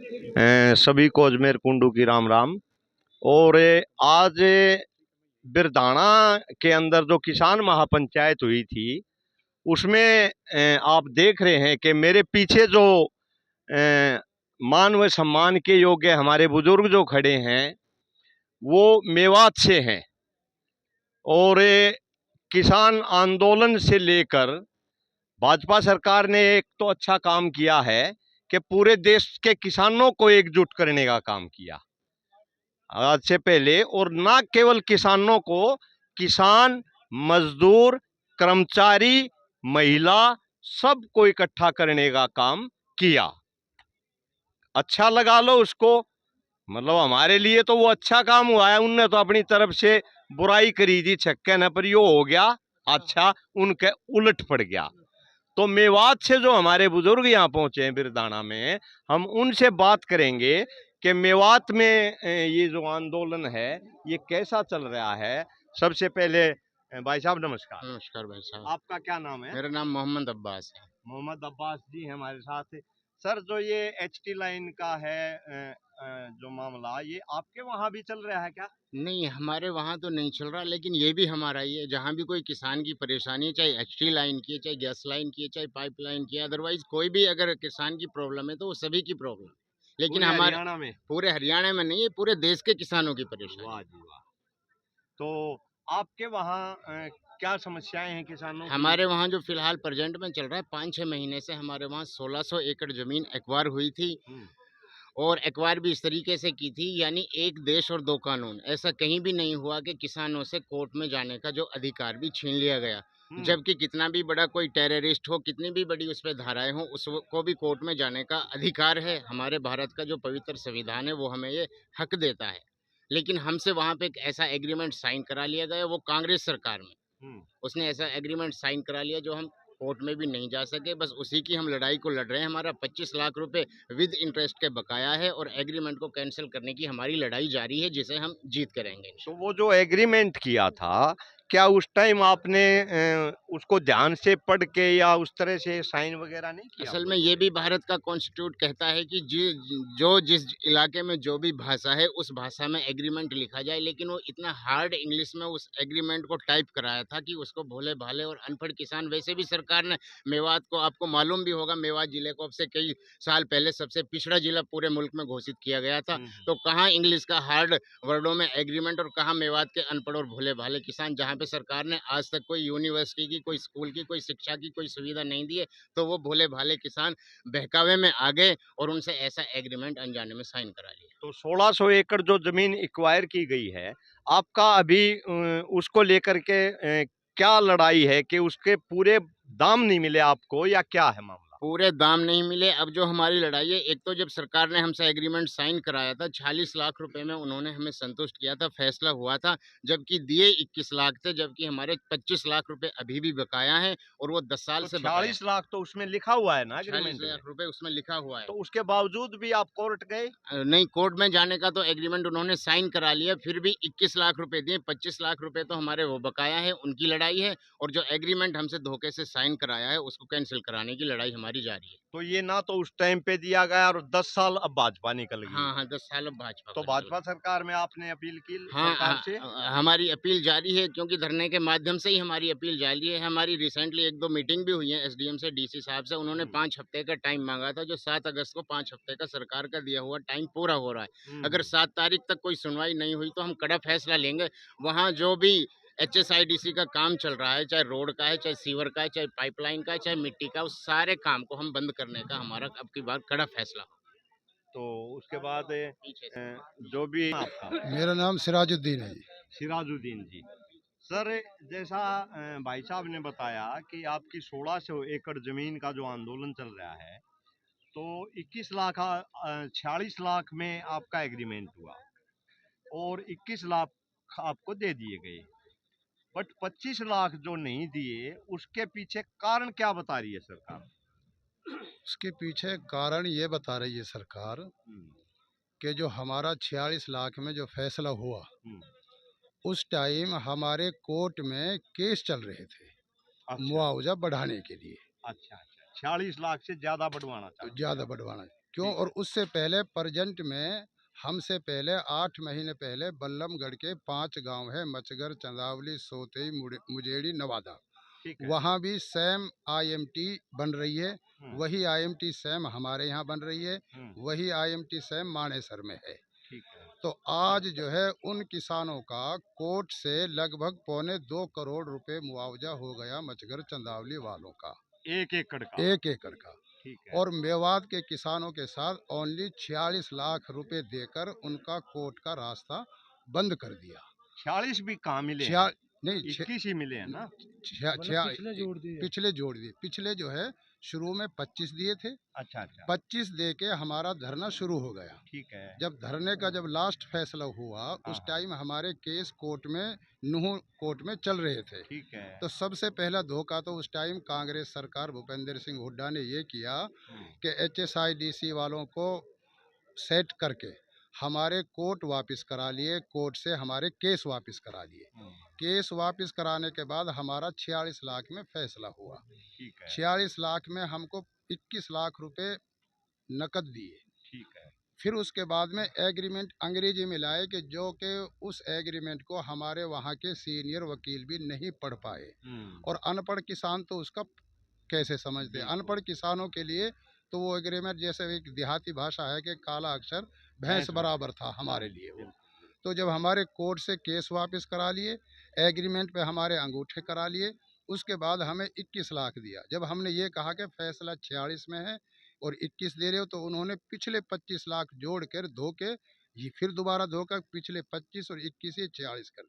सभी को अजमेर कुंडू की राम राम। और आज बिरधाना के अंदर जो किसान महापंचायत हुई थी उसमें आप देख रहे हैं कि मेरे पीछे जो अ, मान व सम्मान के योग्य हमारे बुजुर्ग जो खड़े हैं वो मेवात से हैं। और किसान आंदोलन से लेकर भाजपा सरकार ने एक तो अच्छा काम किया है कि पूरे देश के किसानों को एकजुट करने का काम किया आज से पहले। और ना केवल किसानों को, किसान, मजदूर, कर्मचारी, महिला, सबको इकट्ठा करने का काम किया। अच्छा लगा लो उसको, मतलब हमारे लिए तो वो अच्छा काम हुआ है। उनने तो अपनी तरफ से बुराई करी थी छक्के न, पर यो हो गया अच्छा, उनके उलट पड़ गया। तो मेवात से जो हमारे बुजुर्ग यहाँ पहुंचे हैं बिरदाना में, हम उनसे बात करेंगे कि मेवात में ये जो आंदोलन है ये कैसा चल रहा है। सबसे पहले भाई साहब नमस्कार। नमस्कार भाई साहब। आपका क्या नाम है? मेरा नाम मोहम्मद अब्बास है। मोहम्मद अब्बास जी हैं हमारे साथ। सर, जो ये एचटी लाइन का है जो मामला, ये आपके वहां भी चल रहा है क्या? नहीं, हमारे वहाँ तो नहीं चल रहा, लेकिन ये भी हमारा ही है। जहाँ भी कोई किसान की परेशानी है, चाहे एचटी लाइन की है, चाहे गैस लाइन की है, चाहे पाइप लाइन की है, अदरवाइज कोई भी अगर किसान की प्रॉब्लम है तो वो सभी की प्रॉब्लम है। लेकिन पूरे हमारे हरियाणा में? पूरे हरियाणा में नहीं है, पूरे देश के किसानों की परेशानी। वाह जी वाह। तो आपके वहाँ क्या समस्याएं हैं किसानों की? हमारे वहाँ जो फिलहाल प्रेजेंट में चल रहा है, 5-6 महीने से हमारे वहाँ 1600 एकड़ जमीन एक्वायर हुई थी। और एक्वायर भी इस तरीके से की थी, यानी एक देश और दो कानून। ऐसा कहीं भी नहीं हुआ कि किसानों से कोर्ट में जाने का जो अधिकार भी छीन लिया गया। जबकि कितना भी बड़ा कोई टेररिस्ट हो, कितनी भी बड़ी उस पर धाराएं हो, उसको भी कोर्ट में जाने का अधिकार है। हमारे भारत का जो पवित्र संविधान है वो हमें ये हक देता है। लेकिन हमसे वहाँ पे एक ऐसा एग्रीमेंट साइन करा लिया गया, वो कांग्रेस सरकार में उसने ऐसा एग्रीमेंट साइन करा लिया जो हम कोर्ट में भी नहीं जा सके। बस उसी की हम लड़ाई को लड़ रहे हैं। हमारा 25 लाख रुपए विद इंटरेस्ट के बकाया है और एग्रीमेंट को कैंसिल करने की हमारी लड़ाई जारी है, जिसे हम जीत करेंगे। तो वो जो एग्रीमेंट किया था, क्या उस टाइम आपने उसको ध्यान से पढ़ के या उस तरह से साइन वगैरह नहीं किया? असल में ये भी भारत का कॉन्स्टिट्यूट कहता है कि जो जिस इलाके में जो भी भाषा है उस भाषा में एग्रीमेंट लिखा जाए। लेकिन वो इतना हार्ड इंग्लिश में उस एग्रीमेंट को टाइप कराया था कि उसको भोले भाले और अनपढ़ किसान, वैसे भी सरकार ने मेवात को, आपको मालूम भी होगा, मेवात जिले को अब से कई साल पहले सबसे पिछड़ा जिला पूरे मुल्क में घोषित किया गया था। तो कहाँ इंग्लिश का हार्ड वर्डों में एग्रीमेंट और कहाँ मेवात के अनपढ़ और भोले भाले किसान, जहाँ पे सरकार ने आज तक कोई यूनिवर्सिटी की, कोई स्कूल की, कोई शिक्षा की कोई सुविधा नहीं दी है, तो वो भोले भाले किसान बहकावे में आ गए और उनसे ऐसा एग्रीमेंट अनजाने में साइन करा लिया। तो 1600 एकड़ जो जमीन एक्वायर की गई है, आपका अभी उसको लेकर के क्या लड़ाई है कि उसके पूरे दाम नहीं मिले आपको, या क्या है मामला? पूरे दाम नहीं मिले। अब जो हमारी लड़ाई है, एक तो जब सरकार ने हमसे एग्रीमेंट साइन कराया था 46 लाख रुपए में उन्होंने हमें संतुष्ट किया था, फैसला हुआ था, जबकि दिए 21 लाख थे, जबकि हमारे 25 लाख रुपए अभी भी बकाया है और वो 10 साल तो से 40 लाख तो उसमें लिखा हुआ है ना 46 एग्रीमेंट में? लाख रुपए उसमें लिखा हुआ है। तो उसके बावजूद भी आप कोर्ट गए? नहीं, कोर्ट में जाने का तो एग्रीमेंट उन्होंने साइन करा लिया, फिर भी 21 लाख रुपए दिए, 25 लाख रुपए तो हमारे वो बकाया है, उनकी लड़ाई है। और जो एग्रीमेंट हमसे धोखे से साइन कराया है उसको कैंसिल कराने की लड़ाई हमारी जारी है। तो ये ना तो उस टाइम पे दिया गया और 10 साल अब भाजपा निकल गई हाँ, है। हाँ, 10 साल अब भाजपा तो को निकल भाजपा गई। सरकार में आपने अपील की हाँ, सरकार से? हमारी अपील जारी है, क्योंकि धरने के माध्यम से ही हमारी अपील जारी है। हमारी रिसेंटली 1-2 मीटिंग भी हुई है एसडीएम से, डीसी साहब से। उन्होंने 5 हफ्ते का टाइम माँगा था, जो 7 अगस्त को 5 हफ्ते का सरकार का दिया हुआ टाइम पूरा हो रहा है। अगर 7 तारीख तक कोई सुनवाई नहीं हुई तो हम कड़ा फैसला लेंगे। वहाँ जो भी एचएसआईडीसी का काम चल रहा है, चाहे रोड का है, चाहे सीवर का है, चाहे पाइपलाइन का है, चाहे मिट्टी का, उस सारे काम को हम बंद करने का हमारा अब की बार कड़ा फैसला हो। तो उसके बाद जो भी आपका? मेरा नाम सिराजुद्दीन है जी। सिराजुद्दीन जी। सर, जैसा भाई साहब ने बताया कि आपकी 1600 एकड़ जमीन का जो आंदोलन चल रहा है, तो 21 लाख 46 लाख में आपका एग्रीमेंट हुआ और 21 लाख आपको दे दिए गए, बट 25 लाख जो नहीं दिए उसके पीछे कारण क्या बता रही है सरकार? उसके पीछे कारण ये बता रही है सरकार कि जो हमारा 46 लाख में जो फैसला हुआ, उस टाइम हमारे कोर्ट में केस चल रहे थे। अच्छा। मुआवजा बढ़ाने के लिए। अच्छा अच्छा, 46 लाख से ज्यादा बढ़वाना चाहते हैं? ज़्यादा बढ़वाना। क्यों? ठीक और उससे पहले प्रेजेंट में हमसे पहले 8 महीने पहले बल्लमगढ़ के 5 गांव है, मचगर, चंदावली, सोतई, मुजेड़ी, नवादा। ठीक है। वहाँ भी सेम आईएमटी बन रही है। हम्म, वही आईएमटी सेम हमारे यहाँ बन रही है। हम्म, वही आईएमटी सेम मानेसर में है। ठीक है। तो आज जो है उन किसानों का कोर्ट से लगभग 2.25 करोड़ रुपए मुआवजा हो गया मचगर चंदावली वालों का, 1 एकड़ का। 1 एकड़ का। ठीक है। और मेवात के किसानों के साथ ओनली 46 लाख रुपए देकर उनका कोर्ट का रास्ता बंद कर दिया। 46 भी कहाँ मिले हैं? छिया नहीं 21 ही मिले हैं ना? पिछले जोड़ दिए। पिछले जो है शुरू में 25 दिए थे। अच्छा अच्छा। 25 दे के हमारा धरना शुरू हो गया। ठीक है। जब धरने का जब लास्ट फैसला हुआ उस हाँ। टाइम हमारे केस कोर्ट में नूह कोर्ट में चल रहे थे। ठीक है। तो सबसे पहला धोखा तो उस टाइम कांग्रेस सरकार भूपेंद्र सिंह हुड्डा ने ये किया कि HSIDC वालों को सेट करके हमारे कोर्ट वापस करा लिए, कोर्ट से हमारे केस वापस करा लिए। केस वापस कराने के बाद हमारा 46 लाख में फैसला हुआ। ठीक है। 46 लाख में हमको 21 लाख रुपए नकद दिए। ठीक है। फिर उसके बाद में एग्रीमेंट अंग्रेजी में लाए कि जो कि उस एग्रीमेंट को हमारे वहाँ के सीनियर वकील भी नहीं पढ़ पाए। और अनपढ़ किसान तो उसका कैसे समझते? अनपढ़ किसानों के लिए तो वो एग्रीमेंट जैसे एक देहाती भाषा है कि काला अक्षर भैंस बराबर था हमारे लिए वो। तो जब हमारे कोर्ट से केस वापस करा लिए, एग्रीमेंट पे हमारे अंगूठे करा लिए, उसके बाद हमें 21 लाख दिया। जब हमने ये कहा कि फैसला 46 में है और 21 दे रहे हो, तो उन्होंने पिछले 25 लाख जोड़ कर धो के ये फिर दोबारा धोकर पिछले 25 और 21 ये 46 कर